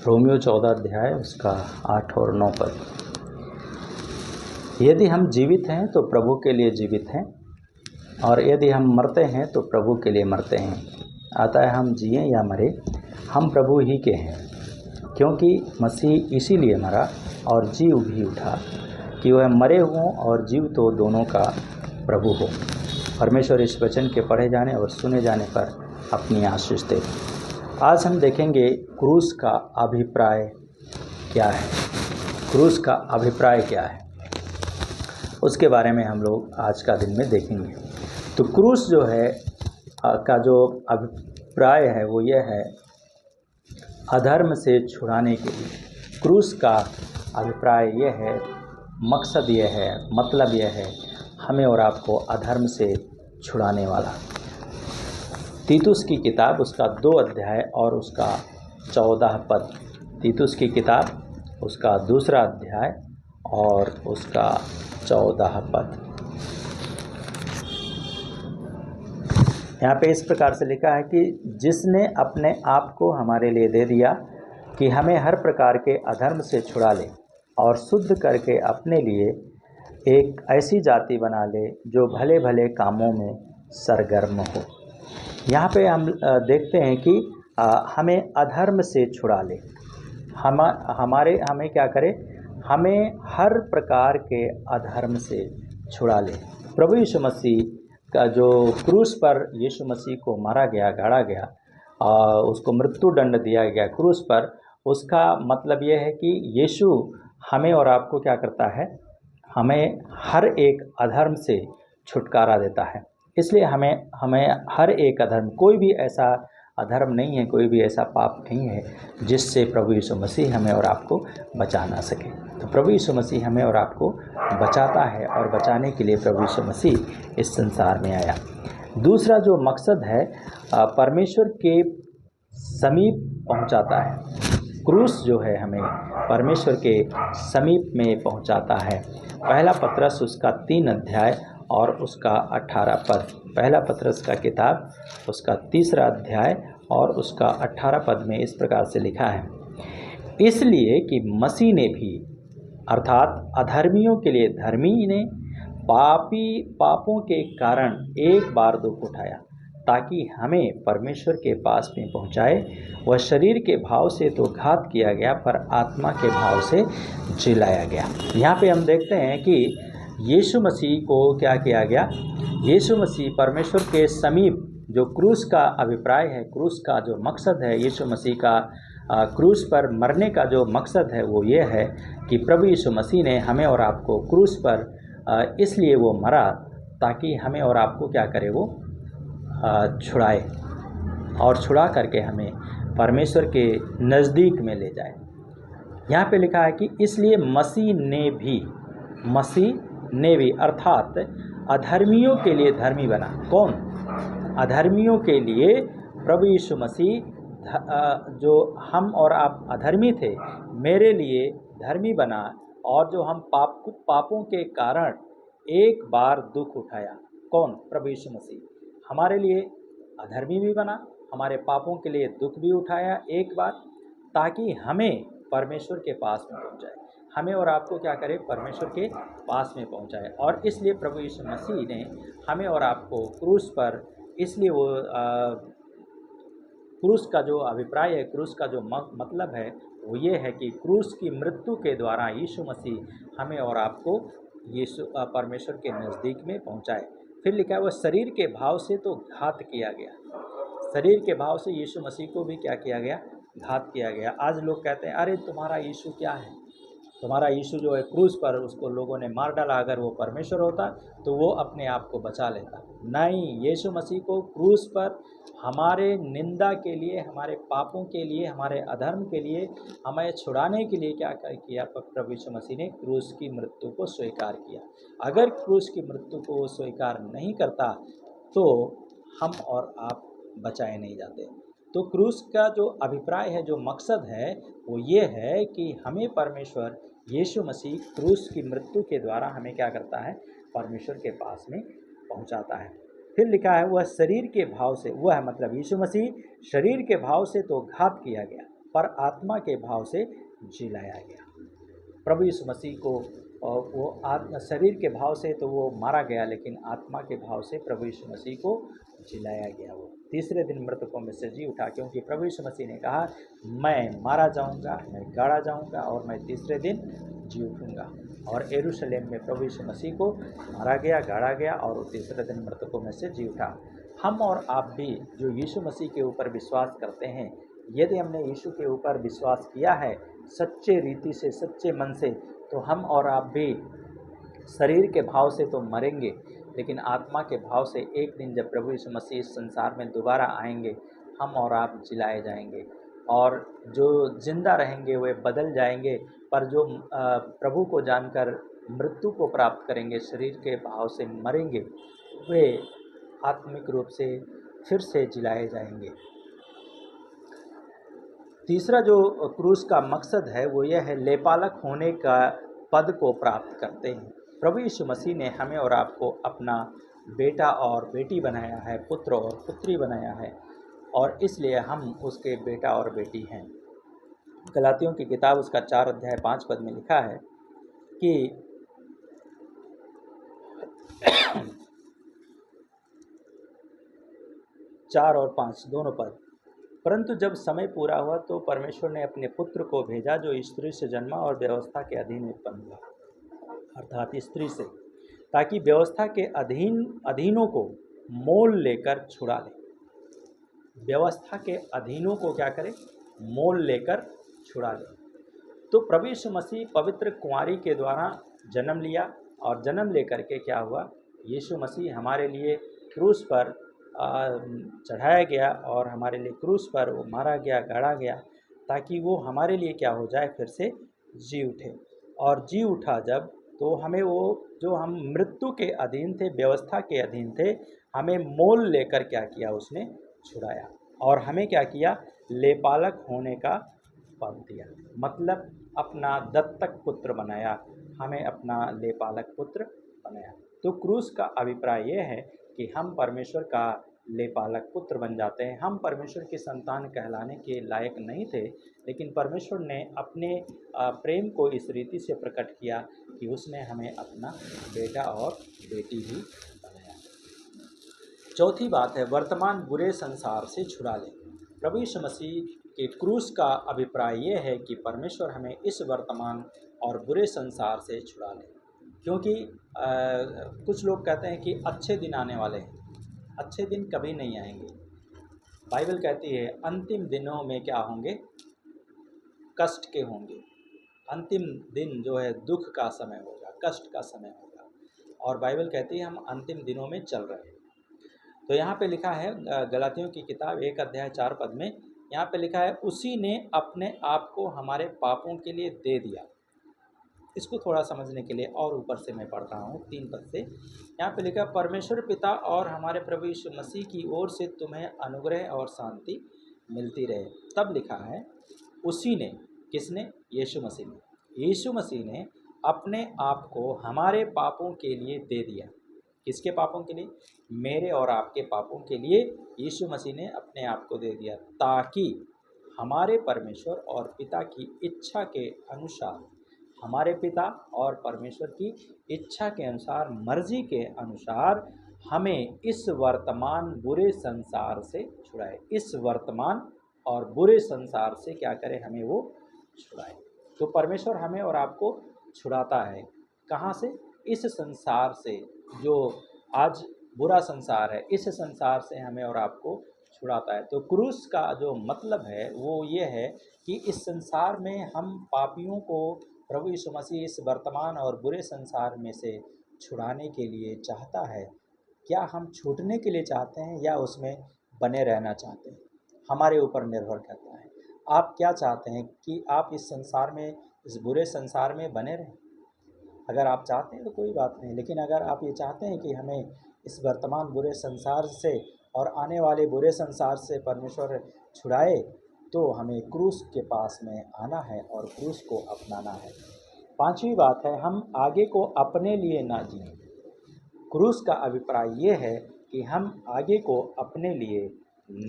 Romeo 14 अध्याय उसका 8 और 9 पद। यदि हम जीवित हैं तो प्रभु के लिए जीवित हैं, और यदि हम मरते हैं तो प्रभु के लिए मरते हैं। अतः हम जिएं या मरे, हम प्रभु ही के हैं। क्योंकि मसीह इसीलिए मरा और जी भी उठा कि वह मरे हों और जीव तो दोनों का प्रभु हो। परमेश्वर इस वचन के पढ़े जाने और सुने जाने पर अपनी आशीष दे। आज हम देखेंगे क्रूस का अभिप्राय क्या है। क्रूस का अभिप्राय क्या है, उसके बारे में हम लोग आज का दिन में देखेंगे। तो क्रूस जो है का जो अभिप्राय है वो ये है, अधर्म से छुड़ाने के लिए। क्रूस का अभिप्राय ये है, मकसद ये है, मतलब ये है, हमें और आपको अधर्म से छुड़ाने वाला। तीतुस की किताब उसका 2 अध्याय और उसका 14 पद। तीतुस की किताब उसका 2 अध्याय और उसका 14 पद। यहाँ पे इस प्रकार से लिखा है कि जिसने अपने आप को हमारे लिए दे दिया कि हमें हर प्रकार के अधर्म से छुड़ा ले और शुद्ध करके अपने लिए एक ऐसी जाति बना ले जो भले भले कामों में सरगर्म हो। यहाँ पे हम देखते हैं कि हमें अधर्म से छुड़ा ले। हमें क्या करे, हमें हर प्रकार के अधर्म से छुड़ा ले। प्रभु यीशु मसीह का जो क्रूस पर यीशु मसीह को मारा गया, गाड़ा गया, उसको मृत्यु दंड दिया गया क्रूस पर, उसका मतलब यह है कि यीशु हमें और आपको क्या करता है, हमें हर एक अधर्म से छुटकारा देता है। इसलिए हमें हर एक अधर्म, कोई भी ऐसा अधर्म नहीं है, कोई भी ऐसा पाप नहीं है जिससे प्रभु यीशु मसीह हमें और आपको बचा ना सके। तो प्रभु यीशु मसीह हमें और आपको बचाता है, और बचाने के लिए प्रभु यीशु मसीह इस संसार में आया। दूसरा जो मकसद है, परमेश्वर के समीप पहुंचाता है। क्रूस जो है हमें परमेश्वर के समीप में पहुंचाता है। पहला पत्रस उसका 3 अध्याय और उसका 18 पद। पहला पत्रस का किताब उसका 3 अध्याय और उसका 18 पद में इस प्रकार से लिखा है, इसलिए कि मसीह ने भी, अर्थात अधर्मियों के लिए धर्मी ने, पापों के कारण एक बार दुख उठाया, ताकि हमें परमेश्वर के पास में पहुंचाए। वह शरीर के भाव से तो घात किया गया, पर आत्मा के भाव से जिलाया गया। यहाँ पे हम देखते हैं कि यीशु मसीह को क्या किया गया, यीशु मसीह परमेश्वर के समीप, जो क्रूस का अभिप्राय है, क्रूस का जो मकसद है, यीशु मसीह का क्रूस पर मरने का जो मकसद है वो ये है कि प्रभु यीशु मसीह ने हमें और आपको क्रूस पर इसलिए वो मरा ताकि हमें और आपको क्या करे, वो छुड़ाए और छुड़ा करके हमें परमेश्वर के नज़दीक में ले जाए। यहाँ पे लिखा है कि इसलिए मसीह ने भी अर्थात अधर्मियों के लिए धर्मी बना। कौन? अधर्मियों के लिए प्रभु यीशु मसीह, जो हम और आप अधर्मी थे, मेरे लिए धर्मी बना, और जो हम पापों के कारण एक बार दुख उठाया। कौन? प्रभु यीशु मसीह हमारे लिए अधर्मी भी बना, हमारे पापों के लिए दुख भी उठाया एक बार, ताकि हमें परमेश्वर के पास में पहुंचाए, हमें और आपको क्या करे, परमेश्वर के पास में पहुंचाए। और इसलिए प्रभु यीशु मसीह ने हमें और आपको क्रूस पर, इसलिए वो क्रूस का जो अभिप्राय है, क्रूस का जो मतलब है वो ये है कि क्रूस की मृत्यु के द्वारा यीशु मसीह हमें और आपको परमेश्वर के नज़दीक में पहुंचाए। फिर लिखा है, वह शरीर के भाव से तो घात किया गया। शरीर के भाव से यीशु मसीह को भी क्या किया गया, घात किया गया। आज लोग कहते हैं, अरे तुम्हारा यीशु क्या है, तुम्हारा यीशु जो है क्रूस पर, उसको लोगों ने मार डाला, अगर वो परमेश्वर होता तो वो अपने आप को बचा लेता। नहीं, यीशु मसीह को क्रूस पर हमारे निंदा के लिए, हमारे पापों के लिए, हमारे अधर्म के लिए, हमें छुड़ाने के लिए क्या किया, प्रभु यीशु मसीह ने क्रूस की मृत्यु को स्वीकार किया। अगर क्रूस की मृत्यु को स्वीकार नहीं करता तो हम और आप बचाए नहीं जाते। तो क्रूस का जो अभिप्राय है, जो मकसद है, वो ये है कि हमें परमेश्वर यीशु मसीह क्रूस की मृत्यु के द्वारा हमें क्या करता है, परमेश्वर के पास में पहुंचाता है। फिर लिखा है, वह शरीर के भाव से, वह मतलब यीशु मसीह शरीर के भाव से तो घात किया गया। पर आत्मा के भाव से जिलाया गया। प्रभु यीशु मसीह को वो शरीर के भाव से तो वो मारा गया, लेकिन आत्मा के भाव से प्रभु यीशु मसीह को जिलाया गया। वो तीसरे दिन मृतकों में से जी उठा, क्योंकि प्रभु यीशु मसीह ने कहा, मैं मारा जाऊंगा, मैं गाड़ा जाऊंगा और मैं तीसरे दिन जी उठूंगा। और यरूशलेम में प्रभु यीशु मसीह को मारा गया, गाड़ा गया और वो तीसरे दिन मृतकों में से जी उठा। हम और आप भी जो यीशु मसीह के ऊपर विश्वास करते हैं, यदि हमने यीशु के ऊपर विश्वास किया है सच्चे रीति से, सच्चे मन से, तो हम और आप भी शरीर के भाव से तो मरेंगे, लेकिन आत्मा के भाव से एक दिन जब प्रभु यीशु मसीह इस संसार में दोबारा आएंगे, हम और आप जिलाए जाएंगे और जो जिंदा रहेंगे वे बदल जाएंगे। पर जो प्रभु को जानकर मृत्यु को प्राप्त करेंगे, शरीर के भाव से मरेंगे, वे आत्मिक रूप से फिर से जिलाए जाएंगे। तीसरा जो क्रूस का मकसद है वो यह है, लेपालक होने का पद को प्राप्त करते हैं। प्रभु यीशु मसीह ने हमें और आपको अपना बेटा और बेटी बनाया है, पुत्र और पुत्री बनाया है, और इसलिए हम उसके बेटा और बेटी हैं। गलातियों की किताब उसका 4 अध्याय 5 पद में लिखा है कि 4 और 5 दोनों पद, परंतु जब समय पूरा हुआ तो परमेश्वर ने अपने पुत्र को भेजा जो स्त्री से जन्मा और व्यवस्था के अधीन उत्पन्न हुआ, अर्थात स्त्री से, ताकि व्यवस्था के अधीनों को मोल लेकर छुड़ा ले। व्यवस्था के अधीनों को क्या करे? मोल लेकर छुड़ा ले। तो प्रभु यीशु मसीह पवित्र कुंवारी के द्वारा जन्म लिया और जन्म लेकर के क्या हुआ? यीशु मसीह हमारे लिए क्रूस पर चढ़ाया गया और हमारे लिए क्रूस पर वो मारा गया, गाड़ा गया, ताकि वो हमारे लिए क्या हो जाए? फिर से जी उठे। और जी उठा जब, तो हमें वो जो हम मृत्यु के अधीन थे, व्यवस्था के अधीन थे, हमें मोल लेकर क्या किया? उसने छुड़ाया और हमें क्या किया? लेपालक होने का पद दिया, मतलब अपना दत्तक पुत्र बनाया, हमें अपना लेपालक पुत्र बनाया। तो क्रूस का अभिप्राय यह है कि हम परमेश्वर का लेपालक पुत्र बन जाते हैं। हम परमेश्वर की संतान कहलाने के लायक नहीं थे, लेकिन परमेश्वर ने अपने प्रेम को इस रीति से प्रकट किया कि उसने हमें अपना बेटा और बेटी भी बनाया। चौथी बात है, वर्तमान बुरे संसार से छुड़ा ले। प्रभु यीशु मसीह के क्रूस का अभिप्राय यह है कि परमेश्वर हमें इस वर्तमान और बुरे संसार से छुड़ा ले, क्योंकि कुछ लोग कहते हैं कि अच्छे दिन आने वाले हैं। अच्छे दिन कभी नहीं आएंगे। बाइबल कहती है अंतिम दिनों में क्या होंगे? कष्ट के होंगे। अंतिम दिन जो है दुख का समय होगा, कष्ट का समय होगा, और बाइबल कहती है हम अंतिम दिनों में चल रहे हैं। तो यहाँ पे लिखा है गलातियों की किताब 1 अध्याय 4 पद में, यहाँ पे लिखा है, उसी ने अपने आप को हमारे पापों के लिए दे दिया। इसको थोड़ा समझने के लिए और ऊपर से मैं पढ़ रहा हूँ 3 पद से। यहाँ पे लिखा, परमेश्वर पिता और हमारे प्रभु यीशु मसीह की ओर से तुम्हें अनुग्रह और शांति मिलती रहे। तब लिखा है, उसी ने, किसने? यीशु मसीह ने। यीशु मसीह ने अपने आप को हमारे पापों के लिए दे दिया। किसके पापों के लिए? मेरे और आपके पापों के लिए यीशु मसीह ने अपने आप को दे दिया, ताकि हमारे परमेश्वर और पिता की इच्छा के अनुसार, हमारे पिता और परमेश्वर की इच्छा के अनुसार, मर्जी के अनुसार हमें इस वर्तमान बुरे संसार से छुड़ाए। इस वर्तमान और बुरे संसार से क्या करे? हमें वो छुड़ाए। तो परमेश्वर हमें और आपको छुड़ाता है। कहाँ से? इस संसार से, जो आज बुरा संसार है, इस संसार से हमें और आपको छुड़ाता है। तो क्रूस का जो मतलब है वो ये है कि इस संसार में हम पापियों को प्रभु यीशु मसीह इस वर्तमान और बुरे संसार में से छुड़ाने के लिए चाहता है। क्या हम छूटने के लिए चाहते हैं या उसमें बने रहना चाहते हैं? हमारे ऊपर निर्भर करता है। आप क्या चाहते हैं? कि आप इस संसार में, इस बुरे संसार में बने रहें? अगर आप चाहते हैं तो कोई बात नहीं, लेकिन अगर आप ये चाहते हैं कि हमें इस वर्तमान बुरे संसार से और आने वाले बुरे संसार से परमेश्वर छुड़ाए, तो हमें क्रूस के पास में आना है और क्रूस को अपनाना है। 5वीं बात है, हम आगे को अपने लिए ना जिएं। क्रूस का अभिप्राय ये है कि हम आगे को अपने लिए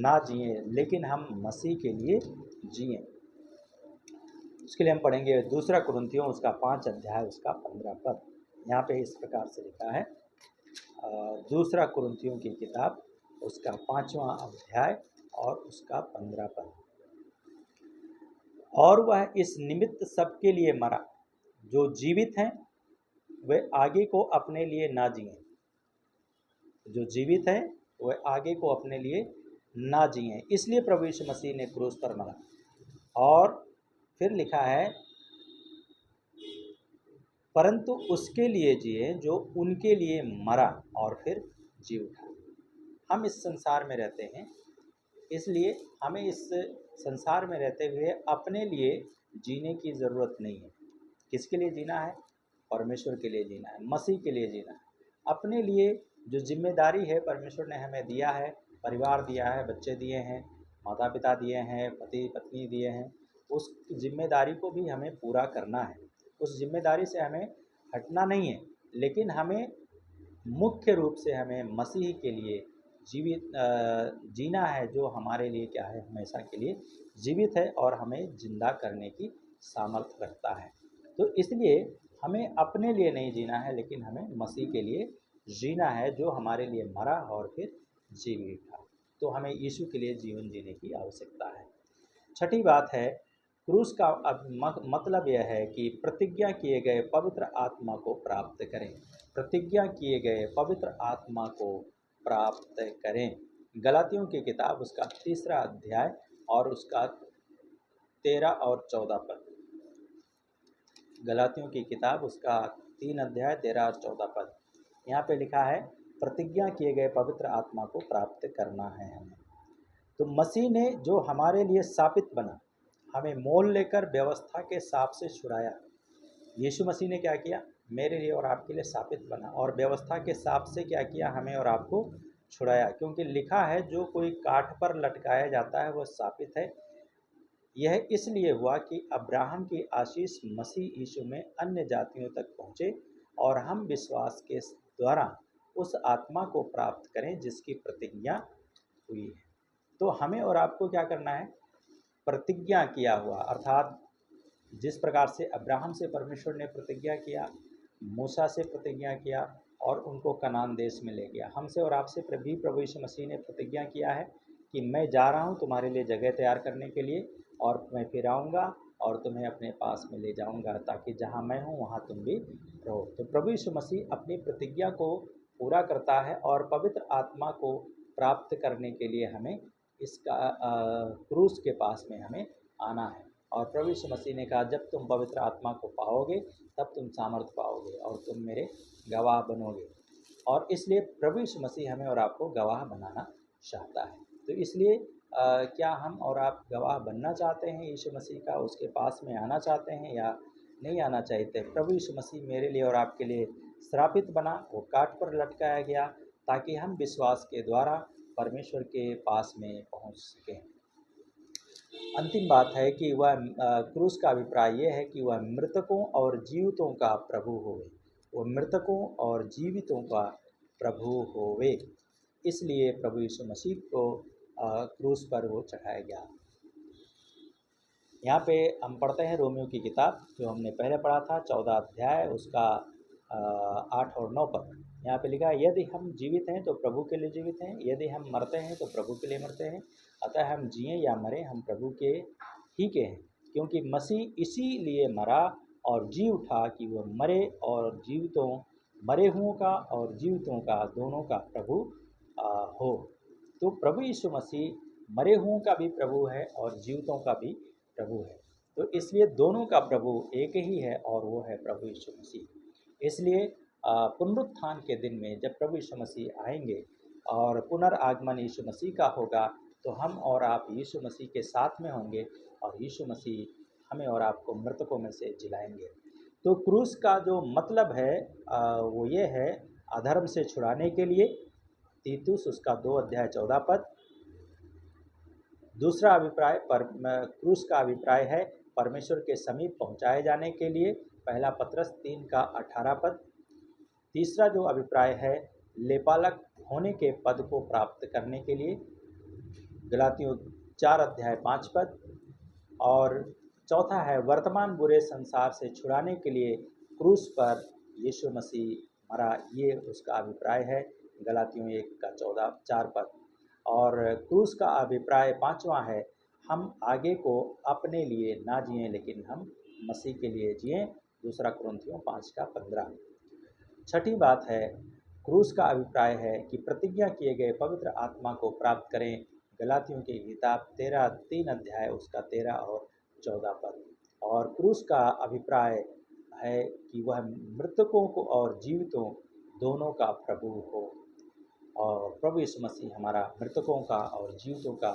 ना जिएं, लेकिन हम मसीह के लिए जिएं। उसके लिए हम पढ़ेंगे दूसरा कुरिन्थियों उसका 5 अध्याय उसका 15 पद। यहाँ पे इस प्रकार से लिखा है, दूसरा कुरिन्थियों की किताब उसका 5वां अध्याय और उसका 15 पद। और वह इस निमित्त सबके लिए मरा, जो जीवित हैं वे आगे को अपने लिए ना जिएं, जो जीवित हैं वह आगे को अपने लिए ना जिएं, इसलिए प्रभु यीशु मसीह ने क्रूस पर मरा। और फिर लिखा है, परंतु उसके लिए जिए जो उनके लिए मरा और फिर जी उठा। हम इस संसार में रहते हैं, इसलिए हमें इस संसार में रहते हुए अपने लिए जीने की ज़रूरत नहीं है। किसके लिए जीना है? परमेश्वर के लिए जीना है, मसीह के लिए जीना है। अपने लिए जो जिम्मेदारी है परमेश्वर ने हमें दिया है, परिवार दिया है, बच्चे दिए हैं, माता पिता दिए हैं, पति पत्नी दिए हैं, उस जिम्मेदारी को भी हमें पूरा करना है। उस जिम्मेदारी से हमें हटना नहीं है, लेकिन हमें मुख्य रूप से हमें मसीह के लिए जीवित जीना है, जो हमारे लिए क्या है, हमेशा के लिए जीवित है और हमें जिंदा करने की सामर्थ्य रखता है। तो इसलिए हमें अपने लिए नहीं जीना है, लेकिन हमें मसीह के लिए जीना है, जो हमारे लिए मरा और फिर जीवित था। तो हमें यीशु के लिए जीवन जीने की आवश्यकता है। छठी बात है, क्रूस का मतलब यह है कि प्रतिज्ञा किए गए पवित्र आत्मा को प्राप्त करें। प्रतिज्ञा किए गए पवित्र आत्मा को प्राप्त करें। गलातियों की किताब उसका 3 अध्याय और उसका 13 और 14 पद। गलातियों की किताब उसका 3 अध्याय 13 और 14 पद। यहाँ पे लिखा है, प्रतिज्ञा किए गए पवित्र आत्मा को प्राप्त करना है हमें। तो मसीह ने जो हमारे लिए शापित बना, हमें मोल लेकर व्यवस्था के शाप से छुड़ाया। यीशु मसीह ने क्या किया? मेरे लिए और आपके लिए शापित बना, और व्यवस्था के शाप से क्या किया? हमें और आपको छुड़ाया। क्योंकि लिखा है, जो कोई काठ पर लटकाया जाता है वह शापित है। यह इसलिए हुआ कि अब्राहम की आशीष मसीह यीशु में अन्य जातियों तक पहुँचे और हम विश्वास के द्वारा उस आत्मा को प्राप्त करें जिसकी प्रतिज्ञा हुई है। तो हमें और आपको क्या करना है? प्रतिज्ञा किया हुआ, अर्थात जिस प्रकार से अब्राहम से परमेश्वर ने प्रतिज्ञा किया, मूसा से प्रतिज्ञा किया और उनको कनान देश में ले गया, हमसे और आपसे भी प्रभु यीशु मसीह ने प्रतिज्ञा किया है कि मैं जा रहा हूँ तुम्हारे लिए जगह तैयार करने के लिए, और मैं फिर आऊँगा और तुम्हें अपने पास में ले जाऊँगा, ताकि जहाँ मैं हूँ वहाँ तुम भी रहो। तो प्रभु यीशु मसीह अपनी प्रतिज्ञा को पूरा करता है, और पवित्र आत्मा को प्राप्त करने के लिए हमें इसका क्रूस के पास में हमें आना है। और प्रभु यीशु मसीह ने कहा, जब तुम पवित्र आत्मा को पाओगे तब तुम सामर्थ पाओगे और तुम मेरे गवाह बनोगे। और इसलिए प्रभु यीशु मसीह हमें और आपको गवाह बनाना चाहता है। तो इसलिए क्या हम और आप गवाह बनना चाहते हैं यीशु मसीह का? उसके पास में आना चाहते हैं या नहीं आना चाहते? प्रभु यीशु मसीह मेरे लिए और आपके लिए श्रापित बना, वो काठ पर लटकाया गया, ताकि हम विश्वास के द्वारा परमेश्वर के पास में पहुंच सकें। अंतिम बात है कि वह क्रूस का अभिप्राय यह है कि वह मृतकों और जीवितों का प्रभु होवे। वो मृतकों और जीवितों का प्रभु होवे, इसलिए प्रभु यीशु मसीह को क्रूस पर वो चढ़ाया गया। यहाँ पे हम पढ़ते हैं रोमियो की किताब, जो हमने पहले पढ़ा था, 14 अध्याय उसका 8 और 9 पद। यहाँ पे लिखा है, यदि हम जीवित हैं तो प्रभु के लिए जीवित हैं, यदि हम मरते हैं तो प्रभु के लिए मरते हैं। अतः हम जिएं या मरें, हम प्रभु के ही के हैं, क्योंकि मसीह इसीलिए मरा और जी उठा कि वह मरे हुओं का और जीवितों का दोनों का प्रभु हो। तो प्रभु यीशु मसीह मरे हुओं का भी प्रभु है और जीवितों का भी प्रभु है। तो इसलिए दोनों का प्रभु एक ही है, और वो है प्रभु यीशु मसीह। इसलिए पुनरुत्थान के दिन में जब प्रभु यीशु मसीह आएंगे और पुनरागमन यीशु मसीह का होगा, तो हम और आप यीशु मसीह के साथ में होंगे, और यीशु मसीह हमें और आपको मृतकों में से जिलाएंगे। तो क्रूस का जो मतलब है वो ये है, अधर्म से छुड़ाने के लिए। तीतुस उसका 2 अध्याय 14 पद। दूसरा अभिप्राय क्रूस का अभिप्राय है परमेश्वर के समीप पहुंचाए जाने के लिए, पहला पत्रस 3 का 18 पद। तीसरा जो अभिप्राय है, लेपालक होने के पद को प्राप्त करने के लिए, गलातियों 4 अध्याय 5 पद। और चौथा है वर्तमान बुरे संसार से छुड़ाने के लिए क्रूस पर यीशु मसीह मरा, ये उसका अभिप्राय है। गलातियों 1:14-4 पद। और क्रूस का अभिप्राय पांचवा है, हम आगे को अपने लिए ना जिएं लेकिन हम मसीह के लिए जिएं। 2 कुरिन्थियों 5:15। छठी बात है, क्रूस का अभिप्राय है कि प्रतिज्ञा किए गए पवित्र आत्मा को प्राप्त करें। गलातियों की किताब 3 उसका 13 और 14 पद। और क्रूस का अभिप्राय है कि वह मृतकों को और जीवितों दोनों का प्रभु हो। और प्रभु यीशु मसीह हमारा मृतकों का और जीवितों का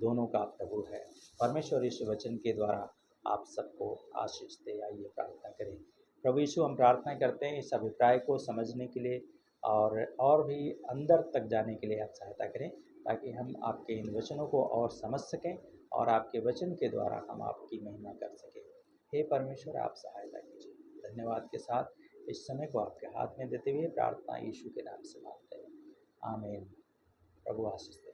दोनों का प्रभु है। परमेश्वर इस वचन के द्वारा आप सबको आशीष दे। आइए प्रार्थना करें। प्रभु यीशु, हम प्रार्थना करते हैं इस अभिप्राय को समझने के लिए और भी अंदर तक जाने के लिए आप सहायता करें, ताकि हम आपके इन वचनों को और समझ सकें और आपके वचन के द्वारा हम आपकी महिमा कर सकें। हे परमेश्वर, आप सहायता कीजिए। धन्यवाद के साथ इस समय को आपके हाथ में देते हुए प्रार्थना यीशु के नाम से मांगते हैं, आमीन। प्रभु आशीष दे।